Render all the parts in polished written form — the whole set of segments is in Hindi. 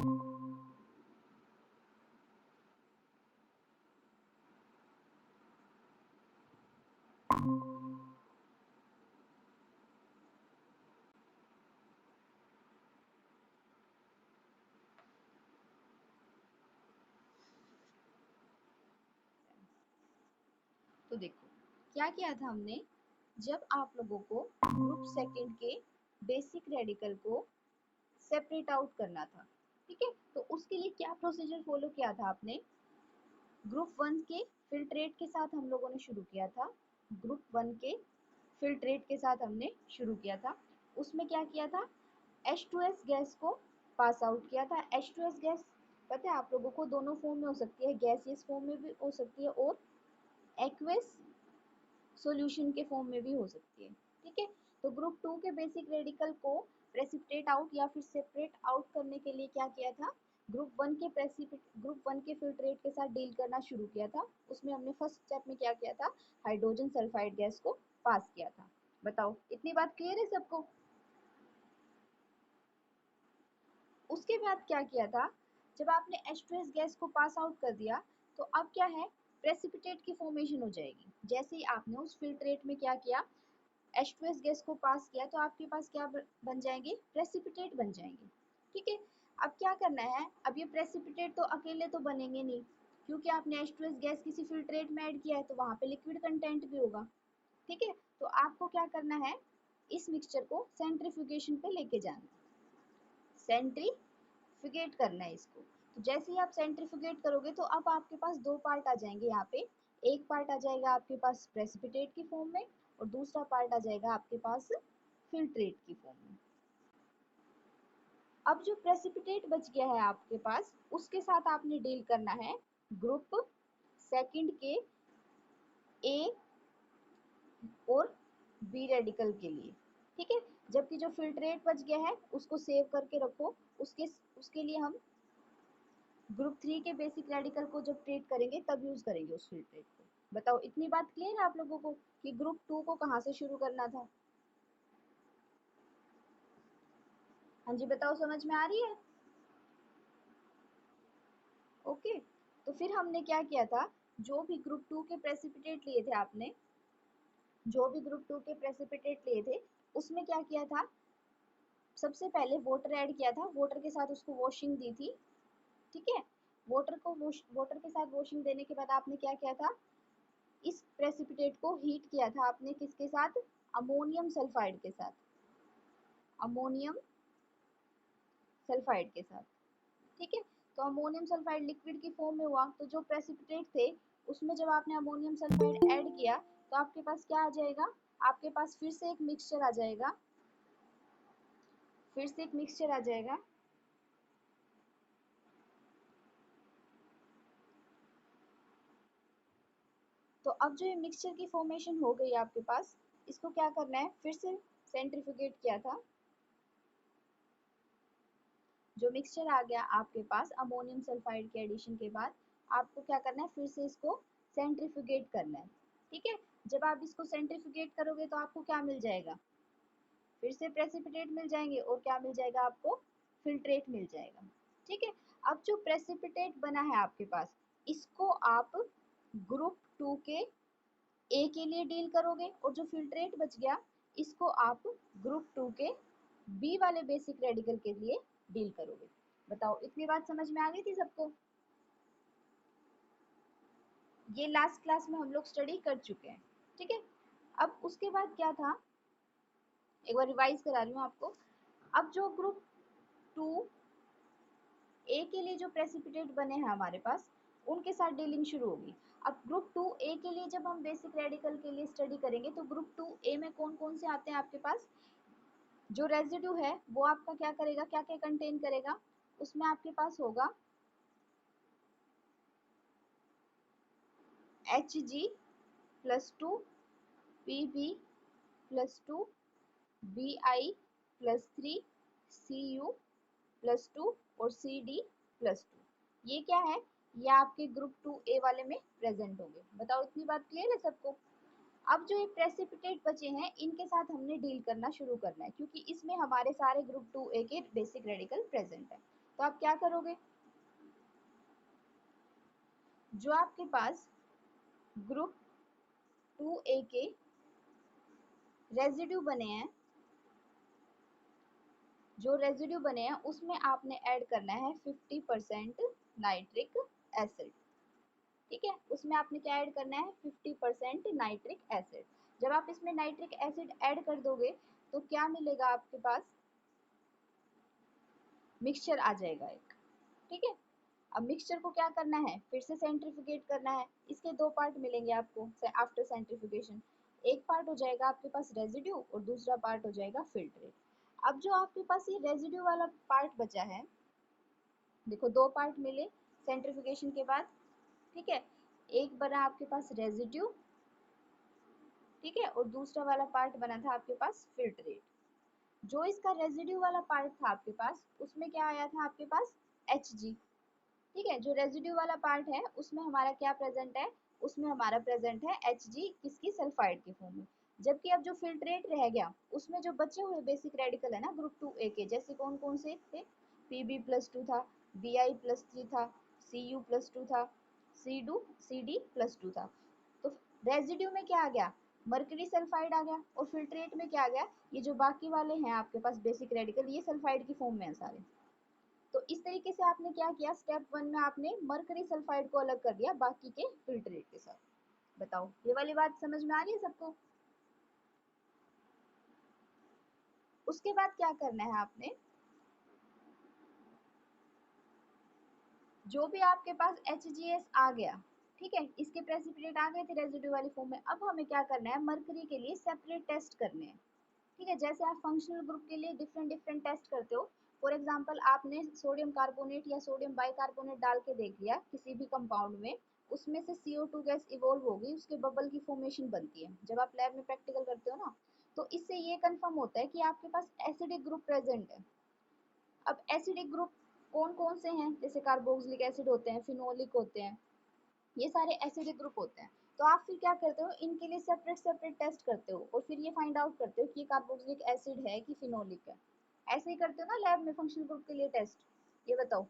तो देखो क्या किया था हमने, जब आप लोगों को ग्रुप सेकंड के बेसिक रेडिकल को सेपरेट आउट करना था, ठीक है, तो उसके लिए क्या प्रोसीजर फॉलो किया था आपने। ग्रुप वन के फिल्ट्रेट के साथ हम लोगों ने शुरू किया था, ग्रुप वन के फिल्ट्रेट के साथ हमने शुरू किया था। उसमें क्या किया था, H2S गैस को पास आउट किया था। H2S गैस पता है आप लोगों को दोनों फॉर्म में हो सकती है, गैसियस फॉर्म में भी हो सकती है और एक्वस सॉल्यूशन के फॉर्म में भी हो सकती है, ठीक है। तो ग्रुप टू के बेसिक रेडिकल को प्रेसिपिटेट आउट या फिर सेपरेट आउट करने के लिए क्या किया था, ग्रुप वन के फिल्ट्रेट के साथ डील करना शुरू किया था। उसमें हमने फर्स्ट स्टेप में क्या किया था, हाइड्रोजन सल्फाइड गैस को पास किया था। बताओ इतनी बात क्लियर है सबको। उसके बाद क्या किया था, जब आपने H2S गैस को पास आउट कर दिया तो अब क्या है, प्रेसिपिटेट की फॉर्मेशन हो जाएगी। जैसे ही आपने उस फिल्ट्रेट में क्या किया, H2S गैस को पास किया तो आपके पास क्या बन जाएंगे, प्रेसिपिटेट बन जाएंगे, ठीक है। अब क्या करना है, अब ये प्रेसिपिटेट तो अकेले तो बनेंगे नहीं, क्योंकि आपने H2S गैस किसी फिल्ट्रेट में ऐड किया है तो वहां पे लिक्विड कंटेंट भी होगा, ठीक है। तो आपको क्या करना है, इस मिक्सचर को सेंट्रीफ्यूगेशन पे लेके जाना, सेंट्रीफ्यूगेट करना है इसको। तो जैसे ही आप सेंट्रीफ्यूगेट करोगे तो अब आपके पास दो पार्ट आ जाएंगे यहाँ पे, एक पार्ट आ जाएगा आपके पास प्रेसिपिटेट की फॉर्म में और दूसरा पार्ट आ जाएगा आपके पास फिल्ट्रेट की फॉर्म में। अब जो प्रेसिपिटेट बच गया है आपके पास, उसके साथ आपने डील करना है ग्रुप सेकंड के ए और बी रेडिकल के लिए, ठीक है। जबकि जो फिल्ट्रेट बच गया है उसको सेव करके रखो, उसके उसके लिए हम ग्रुप थ्री के बेसिक रेडिकल को जब ट्रीट करेंगे तब यूज करेंगे उस फिल्ट्रेट को। बताओ इतनी बात क्लियर है आप लोगों को कि ग्रुप टू को कहाँ से शुरू करना था। हाँ जी बताओ, समझ में आ रही है। ओके, तो फिर हमने क्या किया था, जो भी ग्रुप टू के प्रेसिपिटेट लिए थे आपने, जो भी ग्रुप टू के प्रेसिपिटेट लिए थे उसमें क्या किया था, सबसे पहले वाटर ऐड किया था, वाटर के साथ उसको वॉशिंग दी थी, ठीक है। वाटर के साथ वॉशिंग देने के बाद आपने क्या किया था, इस प्रेसिपिटेट को हीट किया था आपने किसके साथ, अमोनियम सल्फाइड के साथ, अमोनियम सल्फाइड के साथ, ठीक है। तो अमोनियम सल्फाइड लिक्विड की फॉर्म में हुआ, तो जो प्रेसिपिटेट थे उसमें जब आपने अमोनियम सल्फाइड ऐड किया तो आपके पास क्या आ जाएगा, आपके पास फिर से एक मिक्सचर आ जाएगा, फिर से एक मिक्सचर आ जाएगा। तो अब जो ये मिक्सचर की फॉर्मेशन हो गई आपके पास, इसको क्या करना है, फिर से सेंट्रीफ्यूगेट किया था, जो मिक्सचर आ गया आपके पास अमोनियम सल्फाइड के एडिशन के बाद, आपको क्या करना है, फिर से इसको सेंट्रीफ्यूगेट करना है, ठीक है। जब आप इसको सेंट्रीफ्यूगेट करोगे तो आपको क्या मिल जाएगा, फिर से प्रेसिपिटेट मिल जाएंगे और क्या मिल जाएगा आपको, फिल्ट्रेट मिल जाएगा, ठीक है। अब जो प्रेसिपिटेट बना है आपके पास, इसको आप ग्रुप टू के ए के लिए डील करोगे और जो फिल्ट्रेट बच गया इसको आप ग्रुप टू के बी वाले बेसिक रेडिकल के लिए डील करोगे। बताओ इतनी बात समझ में आ गई थी सबको। ये लास्ट क्लास में हम लोग स्टडी कर चुके हैं, ठीक है। अब उसके बाद क्या था, एक बार रिवाइज करा रही हूँ आपको। अब जो ग्रुप टू ए के लिए जो प्रेसिपिटेट बने हैं हमारे पास, उनके साथ डीलिंग शुरू होगी। अब ग्रुप टू ए के लिए जब हम बेसिक रेडिकल के लिए स्टडी करेंगे तो ग्रुप टू ए में कौन कौन से आते हैं आपके पास, जो रेजिड्यू है वो आपका क्या करेगा, क्या क्या कंटेन करेगा, उसमें आपके पास होगा Hg+2, Pb+2, Bi+3, Cu+2 और Cd+2। ये क्या है, ये आपके ग्रुप टू ए वाले में प्रेजेंट होंगे। बताओ इतनी बात क्लियर है सबको। अब जो ये प्रेसिपिटेट बचे हैं इनके साथ हमने डील करना शुरू करना है, क्योंकि इसमें हमारे सारे ग्रुप टू ए के बेसिक रेडिकल प्रेजेंट है। तो आप क्या करोगे, जो आपके पास ग्रुप 2A के रेजिड्यू बने हैं, जो रेजिड्यू बने हैं उसमें आपने ऐड करना है 50% नाइट्रिक एसिड। ठीक है, उसमें आपने क्या ऐड करना है, 50% नाइट्रिक एसिड। जब आप इसमें नाइट्रिक एसिड ऐड कर दोगे तो क्या मिलेगा आपके पास, मिक्सचर आ जाएगा एक। ठीक है, अब मिक्सचर को क्या करना है, फिर से सेंट्रीफ्यूगेट करना है। इसके दो पार्ट मिलेंगे आपको आफ्टर सेंट्रीफ्यूगेशन। एक पार्ट हो जाएगा आपके पास रेजिड्यू और दूसरा पार्ट हो जाएगा फिल्ट्रेट। अब जो आपके पास ये रेजिड्यू वाला पार्ट बचा है, देखो दो पार्ट मिले सेंट्रीफ्यूगेशन के बाद। ठीक है, एक बना आपके पास रेजिड्यू, ठीक है, और दूसरा वाला पार्ट बना था आपके पास फिल्ट्रेट। जो इसका रेजिड्यू वाला पार्ट था आपके पास, उसमें क्या आया था आपके पास, Hg। ठीक है, जो रेजिड्यू वाला पार्ट है उसमें हमारा क्या प्रेजेंट है, उसमें हमारा प्रेजेंट है Hg, किसकी, सल्फाइड की फॉर्म में। जबकि अब जो फिल्ट्रेट रह गया उसमें जो बचे हुए बेसिक रेडिकल है ना ग्रुप 2A के, जैसे कौन कौन से थे, Pb+2 था, Bi+3 था, Cu+2 था, Cd+2 था। तो रेजिड्यू में क्या आ गया, मर्करी सल्फाइड आ गया, और फिल्ट्रेट में क्या आ गया, ये जो बाकी वाले हैं आपके पास बेसिक रेडिकल, ये सल्फाइड की फॉर्म में है सारे। तो इस तरीके से आपने क्या किया, स्टेप 1 में आपने मरकरी सल्फाइड को अलग कर दिया बाकी के फिल्ट्रेट के साथ। बताओ ये वाली बात समझ में आ रही है सबको। उसके बाद क्या करना है आपने, जो भी आपके पास HGS आ गया, ठीक है, इसके प्रेसिपिटेट आ गए थे रेजिड्यू वाली फॉर्म में, अब हमें क्या करना है, मरकरी के लिए सेपरेट टेस्ट करने हैं। ठीक है, जैसे आप फंक्शनल ग्रुप के लिए डिफरेंट डिफरेंट टेस्ट करते हो। फॉर एग्जांपल आपने सोडियम कार्बोनेट या सोडियम बाइकार्बोनेट डाल के देख लिया किसी भी कंपाउंड में, उसमें से CO2 गैस इवॉल्व होगी, उसके बबल की फॉर्मेशन बनती है जब आप लैब में प्रैक्टिकल करते हो ना। तो इससे ये कंफर्म होता है कि आपके पास एसिडिक ग्रुप प्रेजेंट है। अब एसिडिक ग्रुप कौन कौन से हैं, जैसे कार्बोक्सिलिक एसिड होते हैं, फिनोलिक होते हैं, ये सारे एसिडिक ग्रुप होते हैं। तो आप फिर क्या करते हो, इनके लिए सेपरेट सेपरेट टेस्ट करते हो और फिर ये फाइंड आउट करते हो कि ये कार्बोक्सिलिक एसिड है कि फिनोलिक है। ऐसे ही करते हो ना लैब में फंक्शनल ग्रुप के लिए टेस्ट। ये बताओ।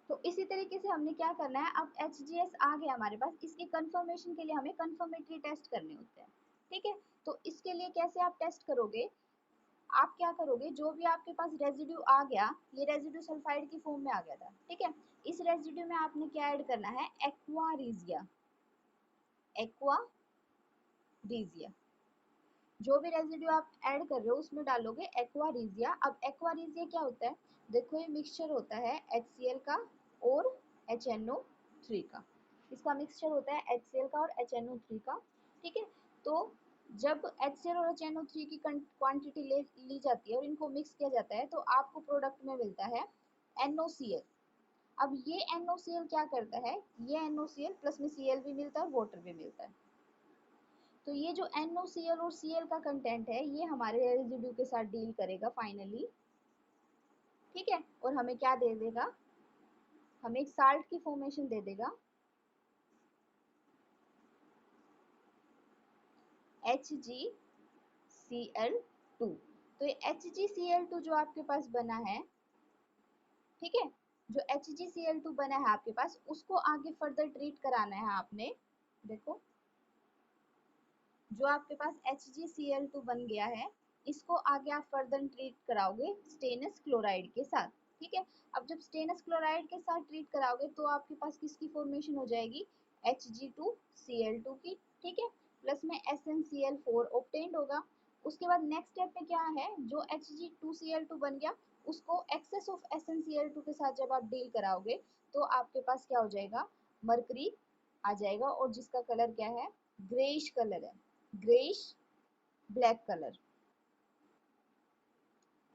तो इसी तरीके से हमने क्या करना है, अब HGS आ गया हमारे पास, इसके कंफर्मेशन के लिए हमें कंफर्मेटरी टेस्ट करने होते हैं। ठीक है, तो इसके लिए कैसे आप टेस्ट करोगे, आप क्या करोगे, जो भी आपके पास रेजिड्यू आ गया, ये रेजिड्यू सल्फाइड की फॉर्म में आ गया था, ठीक है, इस रेजिड्यू में आपने क्या ऐड करना है, एक्वा रीजिया। एक्वा रीजिया, जो भी रेजिड्यू आप ऐड कर रहे हो उसमें डालोगे एक्वा रीजिया। अब एक्वा रीजिया क्या होता है, देखो ये मिक्सचर होता है HCl का और HNO3 का। इसका मिक्सचर होता है HCl का और HNO3 का। ठीक है, तो जब HCl और HNO3 की क्वांटिटी ली जाती है और इनको मिक्स किया जाता है तो आपको प्रोडक्ट में मिलता है NOCl। अब ये NOCl क्या करता है, ये NOCl प्लस में Cl भी मिलता है और वाटर भी मिलता है। तो ये जो NOCl और Cl का कंटेंट है ये हमारे रेजिड्यू के साथ डील करेगा फाइनली। ठीक है, और हमें क्या दे देगा, हमें एक साल्ट की फॉर्मेशन दे देगा HgCl2। तो ये HgCl2 जो आपके पास बना है, ठीक है, जो HgCl2 बना है आपके पास, उसको आगे फर्दर ट्रीट कराना है आपने। देखो जो आपके पास HgCl2 बन गया है, इसको आगे आप फर्दर ट्रीट कराओगे स्टेनस क्लोराइड के साथ। ठीक है, अब जब स्टेनस क्लोराइड के साथ ट्रीट कराओगे तो आपके पास किसकी फॉर्मेशन हो जाएगी, Hg2Cl2 की। ठीक है, प्लस में SnCl4 ऑब्टेन्ड होगा। उसके बाद नेक्स्ट स्टेप में क्या है, जो Hg2Cl2 बन गया उसको एक्सेस ऑफ SnCl2 के साथ जब आप डील कराओगे तो आपके पास क्या हो जाएगा, मरकरी आ जाएगा, और जिसका कलर क्या है, ग्रेइश कलर है, ग्रेइश ब्लैक कलर।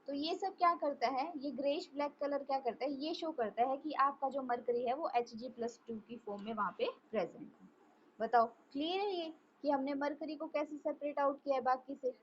तो ये सब क्या करता है, ये ग्रेइश ब्लैक कलर क्या करता है, ये शो करता है कि आपका जो मरकरी है वो Hg+2 की फॉर्म में वहां पे प्रेजेंट है। बताओ क्लियर है ये कि हमने मरकरी को कैसे सेपरेट आउट किया है बाकी से।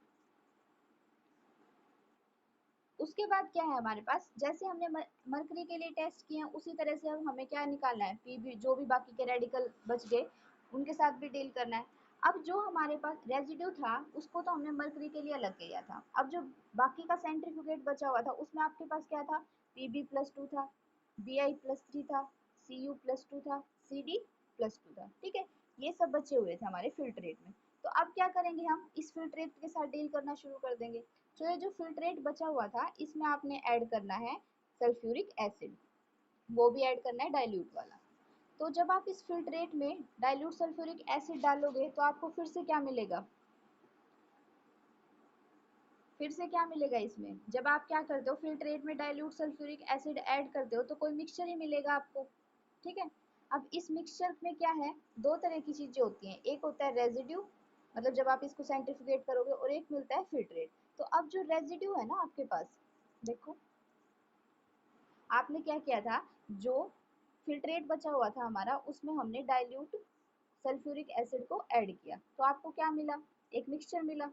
उसके बाद क्या है हमारे पास, जैसे हमने मरकरी के लिए टेस्ट किए हैं उसी तरह से अब हमें क्या निकालना है, पीबी जो भी बाकी के रेडिकल बच गए उनके साथ भी डील करना है। अब जो हमारे पास रेजिड्यू था उसको तो हमने मरकरी के लिए अलग किया था, अब जो बाकी का सेंट्रीफ्यूगेट बचा हुआ था उसमें आपके पास क्या था, Pb+2 था, Bi+3 था, Cu+2 था, Cd+2 था, ठीक है। ये सब बचे हुए थे हमारे फिल्ट्रेट में। तो अब क्या करेंगे, हम इस फिल्ट्रेट के साथ डील करना शुरू कर देंगे। तो ये जो फिल्ट्रेट बचा हुआ था इसमें आपने ऐड करना है सल्फ्यूरिक एसिड, वो भी ऐड करना है डाइल्यूट वाला। तो जब आप इस फिल्ट्रेट में डाइल्यूट सल्फ्यूरिक एसिड डालोगे तो आपको फिर से क्या मिलेगा, फिर से क्या मिलेगा इसमें, जब आप क्या करते हो फिल्ट्रेट में डाइल्यूट सल्फ्यूरिक एसिड ऐड करते हो तो कोई मिक्सचर ही मिलेगा आपको, ठीक है। अब इस मिक्सचर में क्या है, दो तरह की चीजें होती हैं, एक होता है रेजिड्यू, मतलब जब आप इसको सेंट्रीफ्यूगेट करोगे, और एक मिलता है फिल्ट्रेट। तो अब जो रेजिड्यू है ना आपके पास, देखो आपने क्या किया था, जो फिल्ट्रेट बचा हुआ था हमारा उसमें हमने डाइल्यूट सल्फ्यूरिक एसिड को ऐड किया, तो आपको क्या मिला, एक मिक्सचर मिला।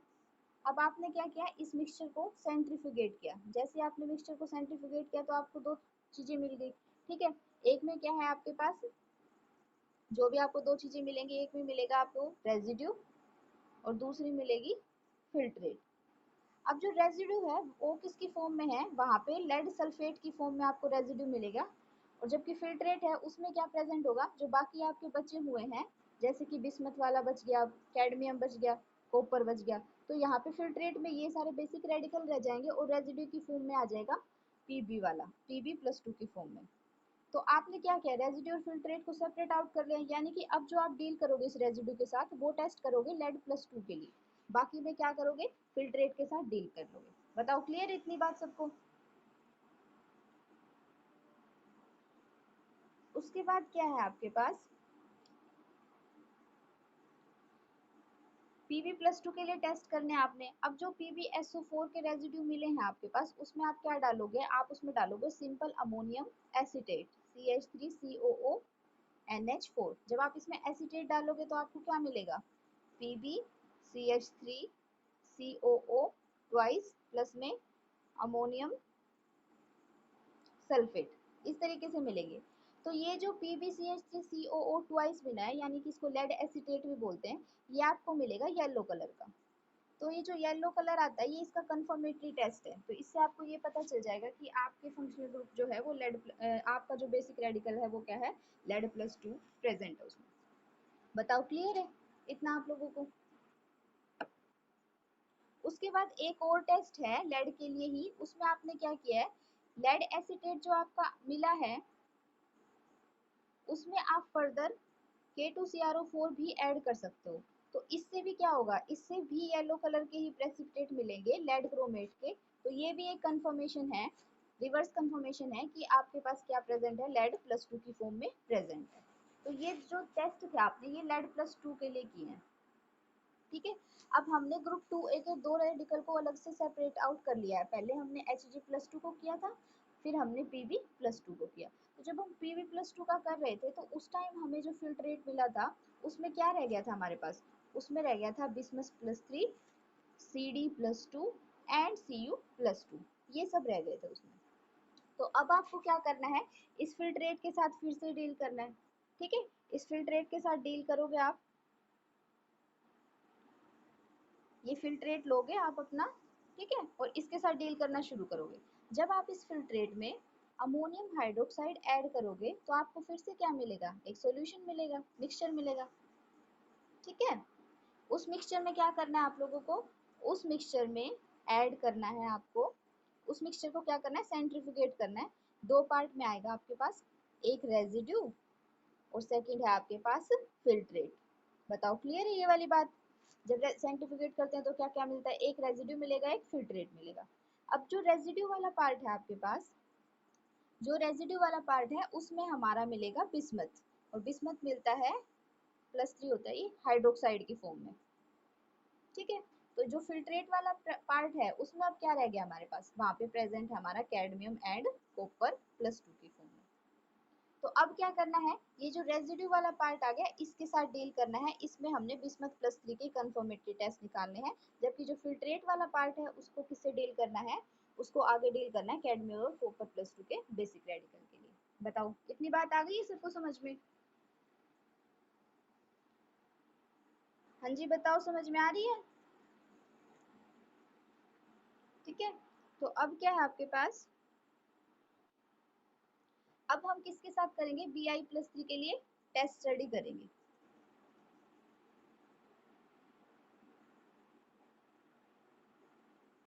अब आपने क्या किया, इस मिक्सचर को सेंट्रीफ्यूगेट किया, जैसे आपने मिक्सचर को सेंट्रीफ्यूगेट किया तो आपको दो चीजें मिल गई, ठीक है। एक में क्या है आपके पास, जो भी आपको दो चीजें मिलेंगी, एक में मिलेगा आपको रेजिड्यू और दूसरी मिलेगी फिल्ट्रेट। अब जो रेजिड्यू है वो किसकी फॉर्म में है, वहां पे लेड सल्फेट की फॉर्म में आपको रेजिड्यू मिलेगा, और जबकि फिल्ट्रेट है उसमें क्या प्रेजेंट होगा, जो बाकी आपके बचे हुए हैं, जैसे कि बिस्मथ वाला बच गया, कैडमियम बच गया, कॉपर बच गया, तो यहाँ पे फिल्ट्रेट में ये सारे बेसिक रेडिकल रह जाएंगे और रेजिड्यू की फॉर्म में आ जाएगा पीबी वाला, Pb+2 की फॉर्म में। तो आपने क्या किया, रेजिड्यू और फिल्ट्रेट को सेपरेट आउट कर लिया, यानी कि अब जो आप डील करोगे इस रेजिड्यू के साथ वो टेस्ट करोगे लेड+2 के लिए, बाकी में क्या करोगे, फिल्ट्रेट के साथ डील कर लोगे। बताओ क्लियर इतनी बात सबको। उसके बाद क्या है आपके पास, Pb+2 के लिए टेस्ट करने आपने, अब जो PbSO4 के रेजिड्यू मिले हैं आपके पास उसमें आप क्या डालोगे, आप उसमें डालोगे simple ammonium acetate CH3COO NH4। जब आप इसमें एसीटेट डालोगे तो आपको क्या मिलेगा, PbCH3COO ट्वाइस प्लस में अमोनियम सल्फेट, इस तरीके से मिलेंगे। तो ये जो PbCH3COO ट्वाइस मिला है, यानी कि इसको लेड एसीटेट भी बोलते हैं, ये आपको मिलेगा येलो कलर का। तो ये जो येलो कलर आता है ये इसका कंफर्मेटरी टेस्ट है, तो इससे आपको ये पता चल जाएगा कि आपके फंक्शनल ग्रुप जो है वो आपका जो बेसिक रेडिकल है वो क्या है, लेड+2 प्रेजेंट है उसमें। बताओ क्लियर है इतना आप लोगों को। उसके बाद एक और टेस्ट है लेड के लिए ही, उसमें आपने क्या किया है, लेड एसीटेट जो आपका मिला है उसमें आप फर्दर K2CrO4 भी ऐड कर सकते हो। तो इससे भी क्या होगा, इससे भी येलो कलर के ही प्रेसिपिटेट मिलेंगे लेड क्रोमेट के। तो ये भी एक कंफर्मेशन है, रिवर्स कंफर्मेशन है कि आपके पास क्या प्रेजेंट है, लेड+2 की फॉर्म में प्रेजेंट है। तो ये जो टेस्ट थे आपने ये लेड+2 के लिए किए हैं, ठीक है। अब हमने ग्रुप 2A के दो रेडिकल को अलग से सेपरेट आउट कर लिया है, पहले हमने Hg+2 को किया था, फिर हमने Pb+2 को किया। तो जब हम Pb+2 का कर रहे थे तो उस टाइम हमें जो फिल्ट्रेट मिला था उसमें क्या रह गया था हमारे पास, उसमें रह गया था Bismuth+3, Cd+2 एंड Cu+2, ये सब रह गए थे उसमें। तो अब आपको क्या करना है, इस फिल्ट्रेट के साथ फिर से डील करना है, ठीक है। इस फिल्ट्रेट के साथ डील करोगे आप, ये फिल्ट्रेट लोगे आप अपना, ठीक है, और इसके साथ डील करना शुरू करोगे। जब आप इस फिल्ट्रेट में अमोनियम हाइड्रोक्साइड ऐड करोगे तो आपको फिर से क्या मिलेगा, एक सॉल्यूशन मिलेगा, मिक्सचर मिलेगा, ठीक है। उस मिक्सचर में क्या करना है आप लोगों को, उस मिक्सचर में ऐड करना है आपको, उस मिक्सचर को क्या करना है, सेंट्रीफ्यूगेट करना है। दो पार्ट में आएगा आपके पास, एक रेजिड्यू और सेकंड है आपके पास फिल्ट्रेट। बताओ क्लियर है ये वाली बात। जब सेंट्रीफ्यूगेट करते हैं तो क्या क्या मिलता है, एक रेजिड्यू मिलेगा, एक फिल्ट्रेट मिलेगा। अब जो रेजिड्यू वाला पार्ट है आपके पास, जो रेजिड्यू वाला पार्ट है उसमें हमारा मिलेगा बिस्मथ, और बिस्मथ मिलता है +3 होता है ये हाइड्रोक्साइड की फॉर्म में, ठीक है। तो जो फिल्ट्रेट वाला पार्ट है उसमें अब क्या रह गया हमारे पास, वहां पे प्रेजेंट है हमारा कैडमियम एंड कॉपर+2 की फॉर्म में। तो अब क्या करना है, ये जो रेजिड्यू वाला पार्ट आ गया इसके साथ डील करना है, इसमें हमने Bismuth+3 के कंफर्मेटरी टेस्ट निकालने हैं, जबकि जो फिल्ट्रेट वाला पार्ट है उसको किससे डील करना है, उसको आगे डील करना है कैडमियम और कॉपर+2 के बेसिक रेडिकल के लिए। बताओ कितनी बात आ गई है सबको समझ में। हाँ जी बताओ, समझ में आ रही है? ठीक है, तो अब क्या है आपके पास, अब हम किसके साथ करेंगे, BI+3 के लिए टेस्ट स्टडी करेंगे।